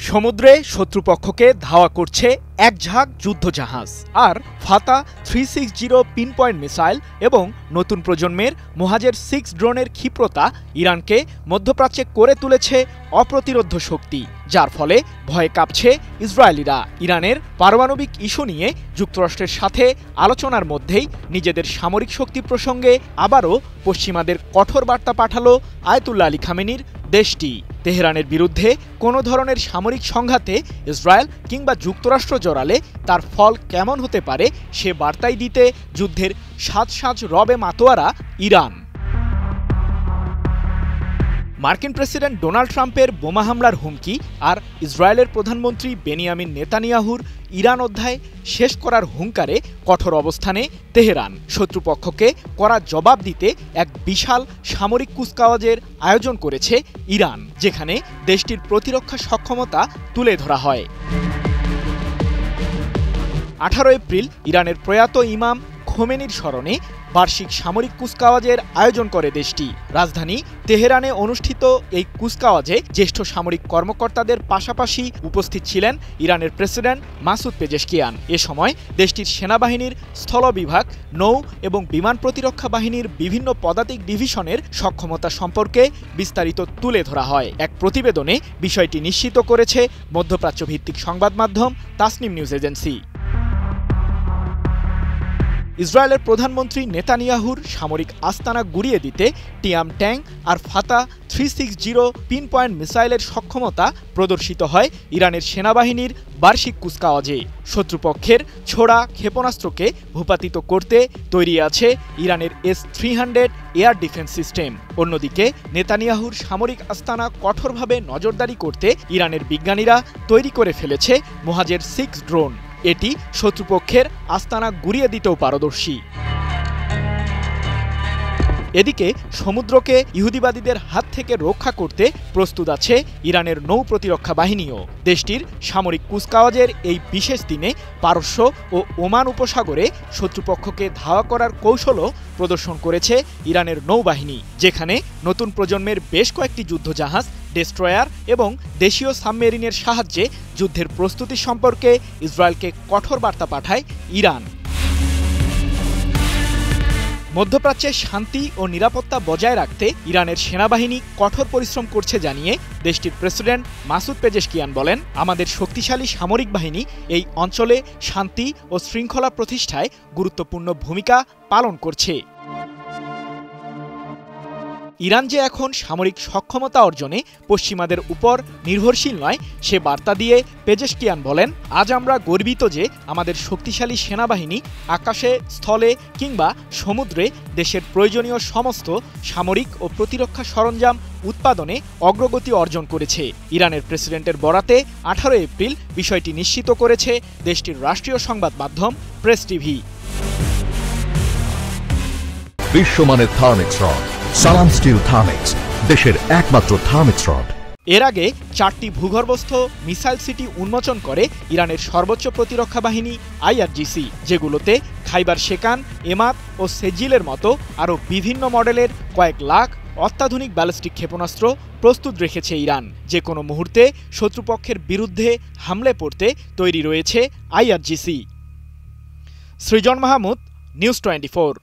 সমুদ্রে শত্রুপক্ষকে ধাওয়া করছে এক ঝাঁক যুদ্ধজাহাজ আর ফাতা 360 পিন পয়েন্ট মিসাইল এবং নতুন প্রজন্মের মোহাজের 6 ড্রোনের ক্ষিপ্রতা ইরানকে মধ্যপ্রাচ্যে করে তুলেছে অপ্রতিরোধ্য শক্তি, যার ফলে ভয়ে কাঁপছে ইসরায়েলিরা। ইরানের পারমাণবিক ইস্যু নিয়ে যুক্তরাষ্ট্রের সাথে আলোচনার মধ্যেই নিজেদের সামরিক শক্তি প্রসঙ্গে আবারও পশ্চিমাদের কঠোর বার্তা পাঠালো আয়াতুল্লাহ আলী খামেনির দেশটি। তেহরানের বিরুদ্ধে কোনো ধরনের সামরিক সংঘাতে ইসরায়েল কিংবা যুক্তরাষ্ট্র জড়ালে তার ফল কেমন হতে পারে সে বার্তাই দিতে যুদ্ধের সাজ রবে মাতোয়ারা ইরান। মার্কিন প্রেসিডেন্ট ডোনাল্ড ট্রাম্পের বোমা হামলার হুমকি আর ইসরায়েলের প্রধানমন্ত্রী বেনিয়ামিন নেতানিয়াহুর ইরান অধ্যায় শেষ করার হুঙ্কারে কঠোর অবস্থানে তেহরান। শত্রুপক্ষকে কড়া জবাব দিতে এক বিশাল সামরিক কুচকাওয়াজের আয়োজন করেছে ইরান, যেখানে দেশটির প্রতিরক্ষা সক্ষমতা তুলে ধরা হয়। 18 এপ্রিল ইরানের প্রয়াত ইমাম খোমেনির স্মরণে বার্ষিক সামরিক কুচকাওয়াজের আয়োজন করে দেশটি। রাজধানী তেহরানে অনুষ্ঠিত এই কুচকাওয়াজে জ্যেষ্ঠ সামরিক কর্মকর্তাদের পাশাপাশি উপস্থিত ছিলেন ইরানের প্রেসিডেন্ট মাসুদ পেজেশকিয়ান। এ সময় দেশটির সেনাবাহিনীর স্থল বিভাগ, নৌ এবং বিমান প্রতিরক্ষা বাহিনীর বিভিন্ন পদাতিক ডিভিশনের সক্ষমতা সম্পর্কে বিস্তারিত তুলে ধরা হয়। এক প্রতিবেদনে বিষয়টি নিশ্চিত করেছে মধ্যপ্রাচ্য ভিত্তিক সংবাদ মাধ্যম তাসনিম নিউজ এজেন্সি। ইসরায়েলের প্রধানমন্ত্রী নেতানিয়াহুর সামরিক আস্তানা গুড়িয়ে দিতে টিয়াম ট্যাঙ্ক আর ফাতা 360 পিন পয়েন্ট মিসাইলের সক্ষমতা প্রদর্শিত হয় ইরানের সেনাবাহিনীর বার্ষিক কুচকাওয়াজে। শত্রুপক্ষের ছোড়া ক্ষেপণাস্ত্রকে ভূপাতিত করতে তৈরি আছে ইরানের S-300 এয়ার ডিফেন্স সিস্টেম। অন্যদিকে নেতানিয়াহুর সামরিক আস্তানা কঠোরভাবে নজরদারি করতে ইরানের বিজ্ঞানীরা তৈরি করে ফেলেছে মোহাজের 6 ড্রোন। এটি শত্রুপক্ষের আস্তানা গুড়িয়ে দিতেও পারদর্শী। এদিকে সমুদ্রকে ইহুদিবাদীদের হাত থেকে রক্ষা করতে প্রস্তুত আছে ইরানের নৌ প্রতিরক্ষা বাহিনীও। দেশটির সামরিক কুচকাওয়াজের এই বিশেষ দিনে পারস্য ও ওমান উপসাগরে শত্রুপক্ষকে ধাওয়া করার কৌশলও প্রদর্শন করেছে ইরানের নৌবাহিনী, যেখানে নতুন প্রজন্মের বেশ কয়েকটি যুদ্ধজাহাজ, ডেস্ট্রয়ার এবং দেশীয় সাবমেরিনের সাহায্যে যুদ্ধের প্রস্তুতি সম্পর্কে ইসরায়েলকে কঠোর বার্তা পাঠায় ইরান। মধ্যপ্রাচ্যে শান্তি ও নিরাপত্তা বজায় রাখতে ইরানের সেনাবাহিনী কঠোর পরিশ্রম করছে জানিয়ে দেশটির প্রেসিডেন্ট মাসুদ পেজেশকিয়ান বলেন, আমাদের শক্তিশালী সামরিক বাহিনী এই অঞ্চলে শান্তি ও শৃঙ্খলা প্রতিষ্ঠায় গুরুত্বপূর্ণ ভূমিকা পালন করছে। ইরান যে এখন সামরিক সক্ষমতা অর্জনে পশ্চিমাদের উপর নির্ভরশীল নয় সে বার্তা দিয়ে পেজেশকিয়ান বলেন, আজ আমরা গর্বিত যে আমাদের শক্তিশালী সেনাবাহিনী আকাশে, স্থলে কিংবা সমুদ্রে দেশের প্রয়োজনীয় সমস্ত সামরিক ও প্রতিরক্ষা সরঞ্জাম উৎপাদনে অগ্রগতি অর্জন করেছে। ইরানের প্রেসিডেন্টের বরাতে 18 এপ্রিল বিষয়টি নিশ্চিত করেছে দেশটির রাষ্ট্রীয় সংবাদ মাধ্যম প্রেস টিভি। বিশ্বমানের থার্মিক্স রড সালাম স্টিল থার্মিক্স, দেশের একমাত্র থার্মিক্স রড। এর আগে 4টি ভূগর্ভস্থ মিসাইল সিটি উন্মোচন করে ইরানের সর্বোচ্চ প্রতিরক্ষা বাহিনী IRGC, যেগুলোতে খাইবার শেকান, এমাত ও সেজিলের মতো আরও বিভিন্ন মডেলের কয়েক লাখ অত্যাধুনিক ব্যালিস্টিক ক্ষেপণাস্ত্র প্রস্তুত রেখেছে ইরান। যে কোনো মুহূর্তে শত্রুপক্ষের বিরুদ্ধে হামলে পড়তে তৈরি রয়েছে IRGC। সৃজন মাহমুদ, নিউজ 24।